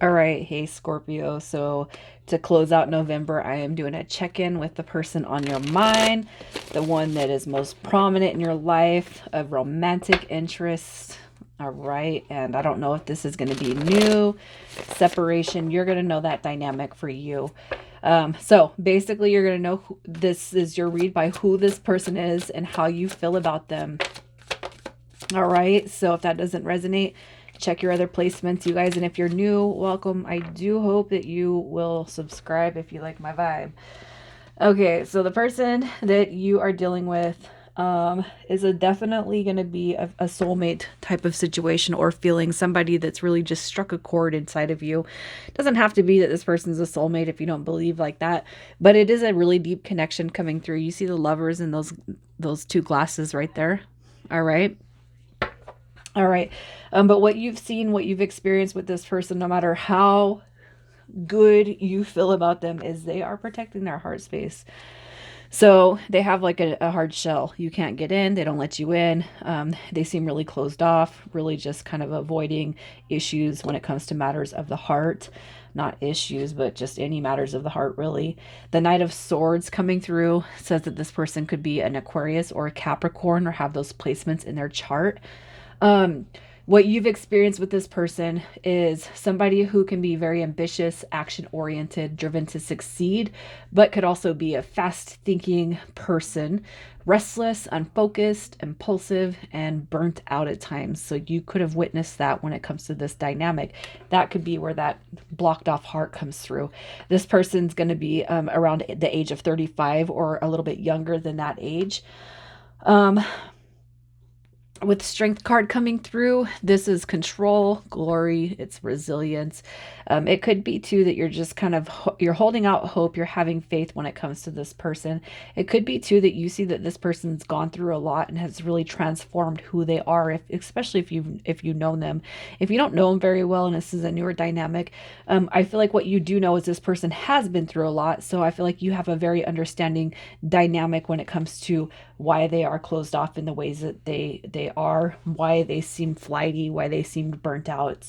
All right, hey Scorpio. So to close out November, I am doing a check-in with the person on your mind, the one that is most prominent in your life, of romantic interest. All right, and I don't know if this is going to be new, separation. You're going to know that dynamic for you. So basically, you're going to know this is your read by who this person is and how you feel about them. All right. So if that doesn't resonate, check your other placements, you guys. And if you're new, welcome. I do hope that you will subscribe if you like my vibe. Okay. So the person that you are dealing with is definitely going to be a soulmate type of situation or feeling, somebody that's really just struck a chord inside of you. It doesn't have to be that this person's a soulmate if you don't believe like that, but it is a really deep connection coming through. You see the lovers in those two glasses right there. All right. All right. But what you've seen, what you've experienced with this person, no matter how good you feel about them, is they are protecting their heart space. So they have like a hard shell. You can't get in. They don't let you in. They seem really closed off, really just kind of avoiding issues when it comes to matters of the heart. Not issues, but just any matters of the heart, really. The Knight of Swords coming through says that this person could be an Aquarius or a Capricorn or have those placements in their chart. Um, what you've experienced with this person is somebody who can be very ambitious, action oriented, driven to succeed, but could also be a fast thinking person, restless, unfocused, impulsive, and burnt out at times. So you could have witnessed that when it comes to this dynamic. That could be where that blocked off heart comes through. This person's going to be around the age of 35 or a little bit younger than that age. Um, with strength card coming through, this is control, glory, it's resilience. It could be too that you're just kind of you're holding out hope, you're having faith when it comes to this person. It could be too that you see that this person's gone through a lot and has really transformed who they are, if especially if you know them. If you don't know them very well and this is a newer dynamic, I feel like what you do know is this person has been through a lot. So I feel like you have a very understanding dynamic when it comes to why they are closed off in the ways that they are, why they seem flighty, why they seemed burnt out.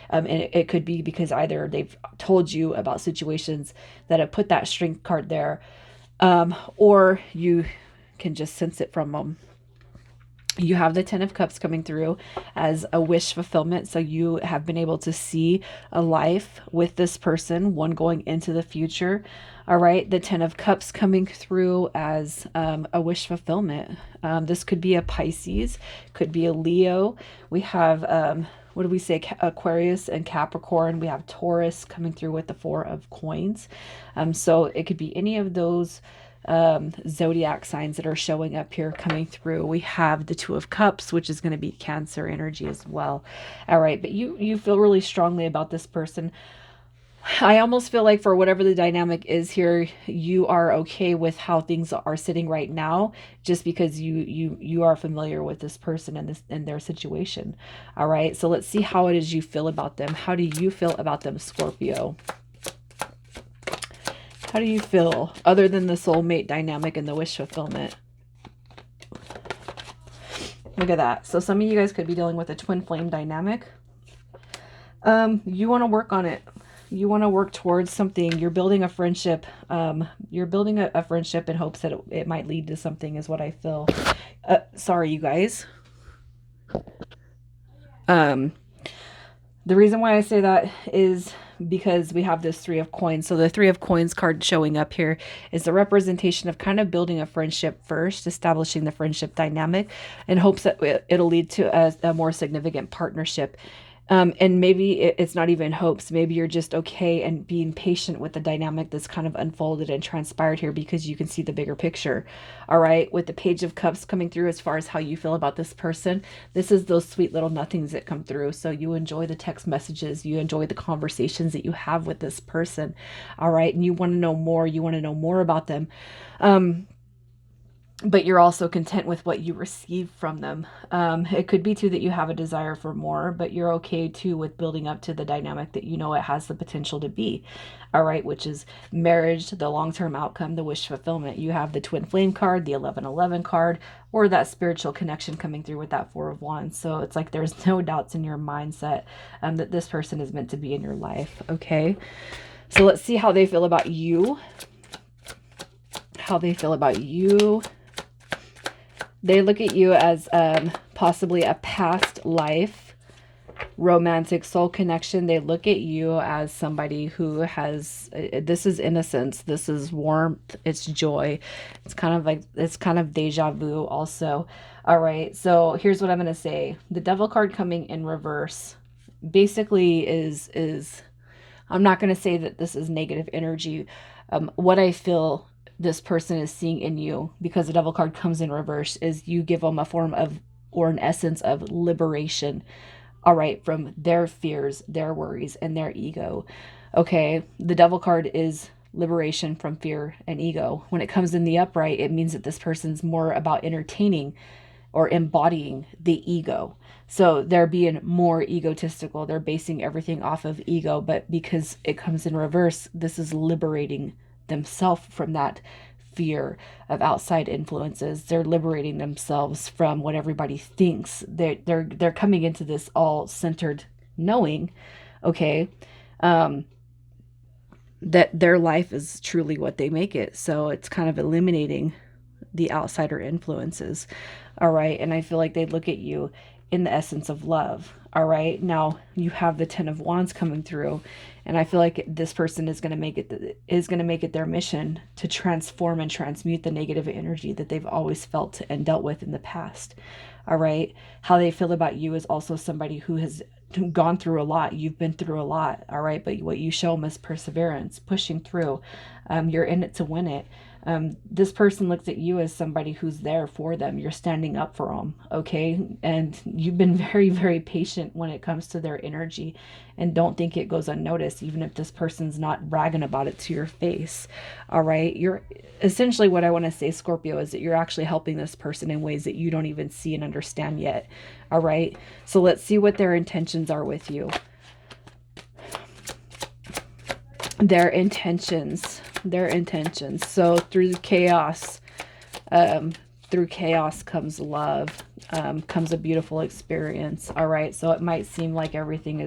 And it could be because either they've told you about situations that have put that strength card there, or you can just sense it from them. You have the 10 of cups coming through as a wish fulfillment, so you have been able to see a life with this person, one going into the future. All right, the 10 of cups coming through as a wish fulfillment. This could be a Pisces, could be a Leo. We have what do we say, Aquarius and Capricorn. We have Taurus coming through with the 4 of coins. So it could be any of those zodiac signs that are showing up here coming through. We have the 2 of cups, which is going to be Cancer energy as well. All right, but you feel really strongly about this person. I almost feel like for whatever the dynamic is here, you are okay with how things are sitting right now, just because you are familiar with this person and this and their situation. All right, so let's see how it is you feel about them. How do you feel about them, Scorpio? How do you feel other than the soulmate dynamic and the wish fulfillment? Look at that. So some of you guys could be dealing with a twin flame dynamic. You want to work on it. You want to work towards something. You're building a friendship. You're building a friendship in hopes that it might lead to something, is what I feel. Sorry, you guys. Um, The reason why I say that is because we have this 3 of coins. So the 3 of coins card showing up here is the representation of kind of building a friendship first, establishing the friendship dynamic in hopes that it'll lead to a more significant partnership. And maybe it's not even hopes. Maybe you're just okay and being patient with the dynamic that's kind of unfolded and transpired here because you can see the bigger picture. All right. With the Page of Cups coming through as far as how you feel about this person, this is those sweet little nothings that come through. So you enjoy the text messages, you enjoy the conversations that you have with this person. All right. And you want to know more. You want to know more about them. Um, but you're also content with what you receive from them. It could be too that you have a desire for more, but you're okay too with building up to the dynamic that you know it has the potential to be. All right, which is marriage, the long term outcome, the wish fulfillment. You have the twin flame card, the 1111 card, or that spiritual connection coming through with that Four of Wands. So it's like there's no doubts in your mindset that this person is meant to be in your life. Okay, so let's see how they feel about you. How they feel about you. They look at you as possibly a past life romantic soul connection. They look at you as somebody who has, this is innocence, this is warmth, it's joy. It's kind of deja vu also. All right, so here's what I'm going to say. The Devil card coming in reverse basically is I'm not going to say that this is negative energy. What I feel this person is seeing in you, because the Devil card comes in reverse, is you give them a form of, or an essence of liberation, all right, from their fears, their worries, and their ego. Okay, the Devil card is liberation from fear and ego. When it comes in the upright, it means that this person's more about entertaining or embodying the ego. So they're being more egotistical. They're basing everything off of ego, but because it comes in reverse, this is liberating themselves from that fear of outside influences. They're liberating themselves from what everybody thinks. They're coming into this all centered knowing, okay, that their life is truly what they make it. So it's kind of eliminating the outsider influences. All right. And I feel like they look at you in the essence of love. All right. Now you have the 10 of Wands coming through, and I feel like this person is going to make it their mission to transform and transmute the negative energy that they've always felt and dealt with in the past. All right. How they feel about you is also somebody who has gone through a lot. You've been through a lot. All right. But what you show them is perseverance, pushing through. You're in it to win it. This person looks at you as somebody who's there for them. You're standing up for them, okay? And you've been very, very patient when it comes to their energy, and don't think it goes unnoticed, even if this person's not bragging about it to your face, all right? You're essentially, what I want to say, Scorpio, is that you're actually helping this person in ways that you don't even see and understand yet, all right? So let's see what their intentions are with you. Their intentions. So through chaos comes love, comes a beautiful experience. All right. So it might seem like everything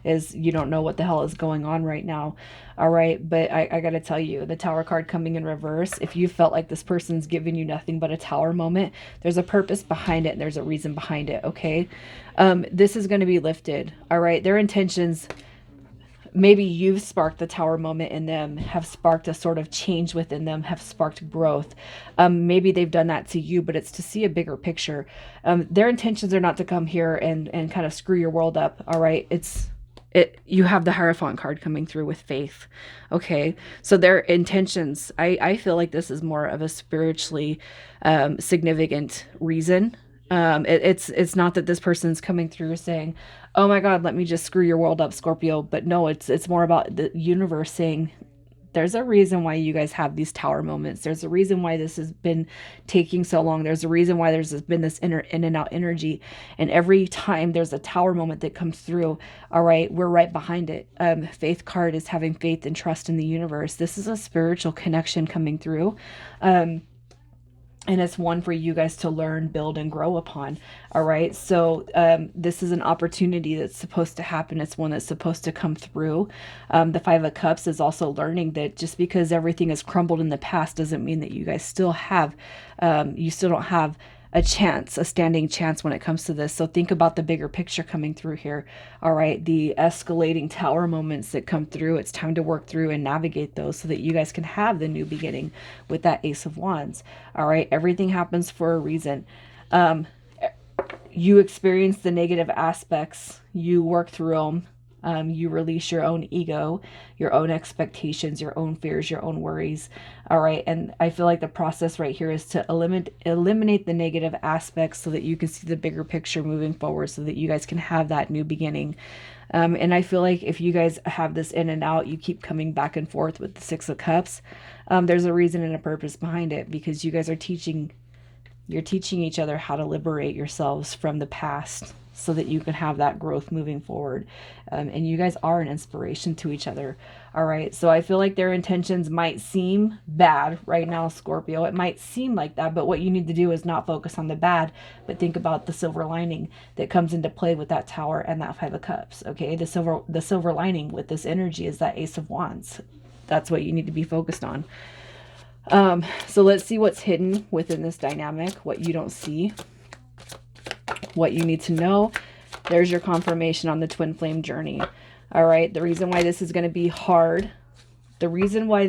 is you don't know what the hell is going on right now. All right. But I got to tell you, the Tower card coming in reverse, if you felt like this person's giving you nothing but a tower moment, there's a purpose behind it and there's a reason behind it. Okay. This is going to be lifted. All right. Their intentions, maybe you've sparked the tower moment in them, have sparked a sort of change within them, have sparked growth. Maybe they've done that to you, but it's to see a bigger picture. Their intentions are not to come here and kind of screw your world up. All right. You have the Hierophant card coming through with faith. Okay. So their intentions, I feel like this is more of a spiritually significant reason. It's not that this person's coming through saying, oh my God, let me just screw your world up, Scorpio. But no, it's more about the universe saying, there's a reason why you guys have these tower moments. There's a reason why this has been taking so long. There's a reason why there's been this in and out energy. And every time there's a tower moment that comes through, all right, we're right behind it. Faith card is having faith and trust in the universe. This is a spiritual connection coming through. And it's one for you guys to learn, build, and grow upon. All right. So this is an opportunity that's supposed to happen. It's one that's supposed to come through. The Five of Cups is also learning that just because everything has crumbled in the past doesn't mean that you guys still have, you still don't have a chance, a standing chance when it comes to this. So think about the bigger picture coming through here. All right. The escalating tower moments that come through, it's time to work through and navigate those so that you guys can have the new beginning with that Ace of Wands. All right. Everything happens for a reason. You experience the negative aspects, you work through them. You release your own ego, your own expectations, your own fears, your own worries. All right. And I feel like the process right here is to eliminate the negative aspects so that you can see the bigger picture moving forward, so that you guys can have that new beginning. And I feel like if you guys have this in and out, you keep coming back and forth with the Six of Cups, there's a reason and a purpose behind it, because you guys are teaching You're teaching each other how to liberate yourselves from the past so that you can have that growth moving forward. And you guys are an inspiration to each other. All right. So I feel like their intentions might seem bad right now, Scorpio. It might seem like that, but what you need to do is not focus on the bad, but think about the silver lining that comes into play with that Tower and that Five of Cups. Okay. The silver lining with this energy is that Ace of Wands. That's what you need to be focused on. So let's see what's hidden within this dynamic, what you don't see, what you need to know. There's your confirmation on the twin flame journey. All right. The reason why this is going to be hard, the reason why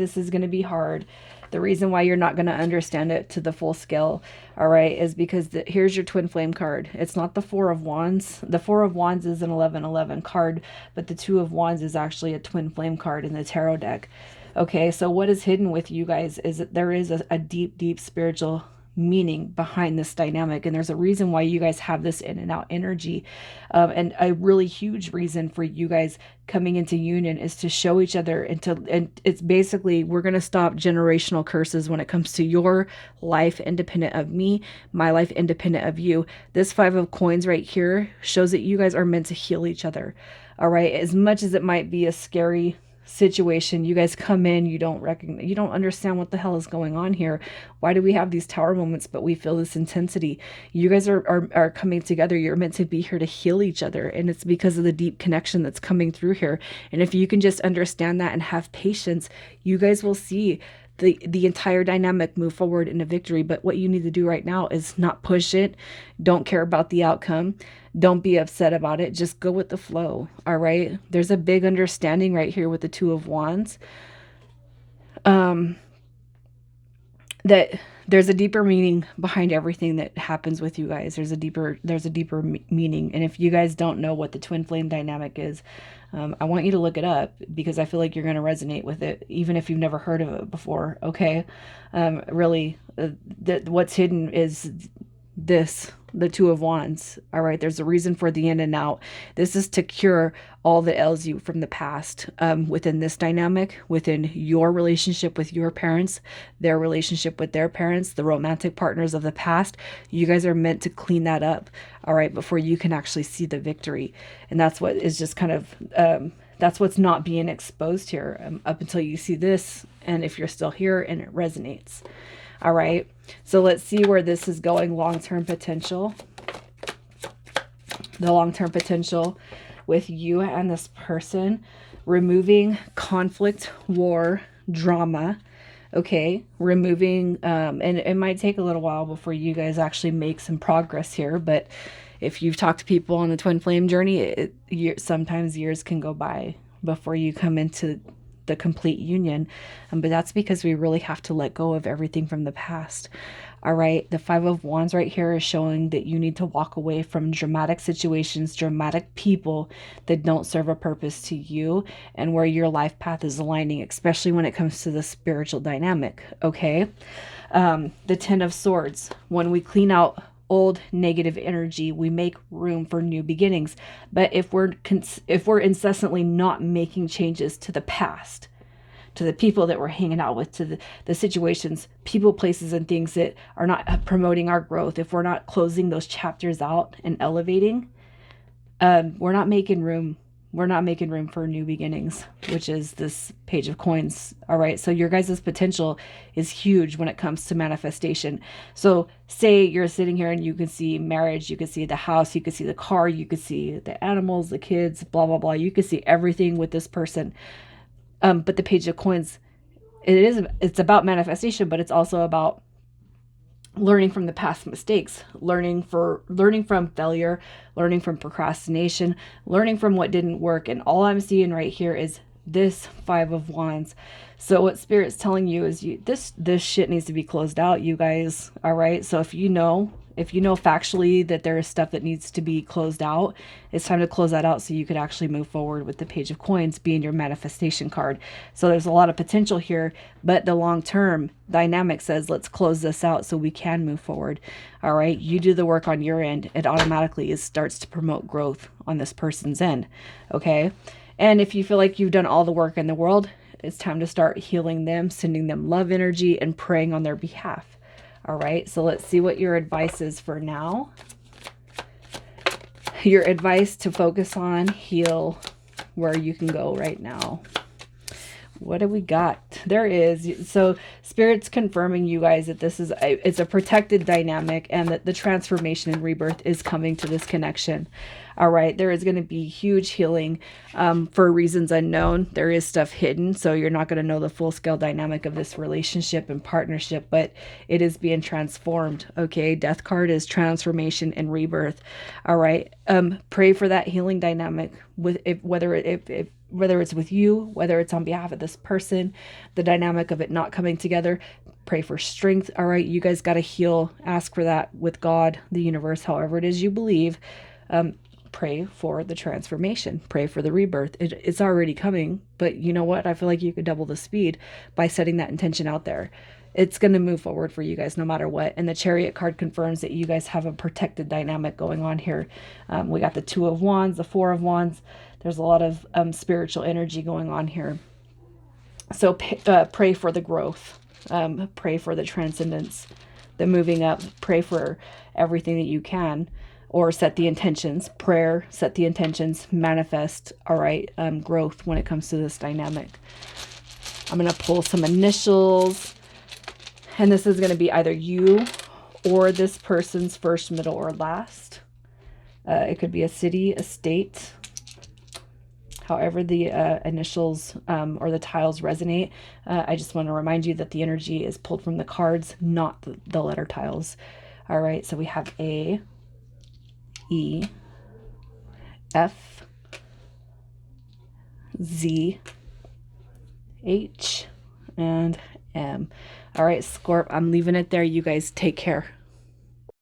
you're not going to understand it to the full scale, all right, is because here's your twin flame card. It's not the Four of Wands. The Four of Wands is an 11-11 card, but the Two of Wands is actually a twin flame card in the tarot deck. Okay, so what is hidden with you guys is that there is a deep, deep spiritual meaning behind this dynamic, and there's a reason why you guys have this in and out energy, and a really huge reason for you guys coming into union is to show each other, and it's basically, we're going to stop generational curses when it comes to your life independent of me, my life independent of you. This Five of Coins right here shows that you guys are meant to heal each other. All right, as much as it might be a scary situation, you guys come in, you don't understand what the hell is going on here. Why do we have these Tower moments, but we feel this intensity? You guys are coming together. You're meant to be here to heal each other, and it's because of the deep connection that's coming through here. And if you can just understand that and have patience, you guys will see the entire dynamic move forward into victory. But what you need to do right now is not push it. Don't care about the outcome. Don't be upset about it. Just go with the flow. All right. There's a big understanding right here with the Two of Wands. That there's a deeper meaning behind everything that happens with you guys. There's a deeper meaning. And if you guys don't know what the twin flame dynamic is, I want you to look it up, because I feel like you're going to resonate with it, even if you've never heard of it before. Okay. Really, what's hidden is the Two of Wands. All right. There's a reason for the in and out. This is to cure all that ails you from the past, within this dynamic, within your relationship with your parents, their relationship with their parents, the romantic partners of the past. You guys are meant to clean that up. All right. Before you can actually see the victory. And that's what is just kind of, that's what's not being exposed here, up until you see this. And if you're still here and it resonates. All right. So let's see where this is going. Long-term potential. The long-term potential with you and this person. Removing conflict, war, drama. Okay. Removing, and it might take a little while before you guys actually make some progress here. But if you've talked to people on the twin flame journey, sometimes years can go by before you come into the complete union. But that's because we really have to let go of everything from the past. All right. The Five of Wands right here is showing that you need to walk away from dramatic situations, dramatic people that don't serve a purpose to you and where your life path is aligning, especially when it comes to the spiritual dynamic. Okay. The Ten of Swords, when we clean out old negative energy, we make room for new beginnings. But if we're incessantly not making changes to the past, to the people that we're hanging out with, to the situations, people, places, and things that are not promoting our growth, if we're not closing those chapters out and elevating, we're not making room. We're not making room for new beginnings, which is this Page of Coins. All right. So your guys' potential is huge when it comes to manifestation. So say you're sitting here and you can see marriage, you can see the house, you can see the car, you can see the animals, the kids, blah, blah, blah. You can see everything with this person. But the Page of Coins, it's about manifestation, but it's also about learning from the past mistakes, learning from failure, learning from procrastination, learning from what didn't work. And all I'm seeing right here is this Five of Wands. So what Spirit's telling you is this shit needs to be closed out, you guys. All right. So if you know factually that there is stuff that needs to be closed out, it's time to close that out so you could actually move forward with the Page of Coins being your manifestation card. So there's a lot of potential here, but the long-term dynamic says, let's close this out so we can move forward. All right. You do the work on your end. It automatically starts to promote growth on this person's end. Okay. And if you feel like you've done all the work in the world, it's time to start healing them, sending them love energy and praying on their behalf. All right, so let's see what your advice is for now. Your advice to focus on, heal, where you can go right now. What do we got? There is, so Spirit's confirming, you guys, that this is it's a protected dynamic, and that the transformation and rebirth is coming to this connection. All right, there is going to be huge healing for reasons unknown. There is stuff hidden, so you're not going to know the full scale dynamic of this relationship and partnership, but it is being transformed. Okay, Death card is transformation and rebirth. All right, pray for that healing dynamic with whether it's with you, whether it's on behalf of this person, the dynamic of it not coming together. Pray for strength. All right, you guys got to heal. Ask for that with God, the universe, however it is you believe. Pray for the transformation. Pray for the rebirth. It's already coming, but you know what? I feel like you could double the speed by setting that intention out there. It's going to move forward for you guys no matter what. And the Chariot card confirms that you guys have a protected dynamic going on here. We got the Two of Wands, the Four of Wands. There's a lot of spiritual energy going on here. So pray for the growth. Pray for the transcendence, the moving up. Pray for everything that you can. Or set the intentions. Prayer, set the intentions, manifest, all right, growth when it comes to this dynamic. I'm going to pull some initials. And this is going to be either you or this person's first, middle, or last. It could be a city, a state. However the initials or the tiles resonate. I just want to remind you that the energy is pulled from the cards, not the letter tiles. All right, so we have A, E, F, Z, H, and M. All right, Scorp, I'm leaving it there. You guys take care.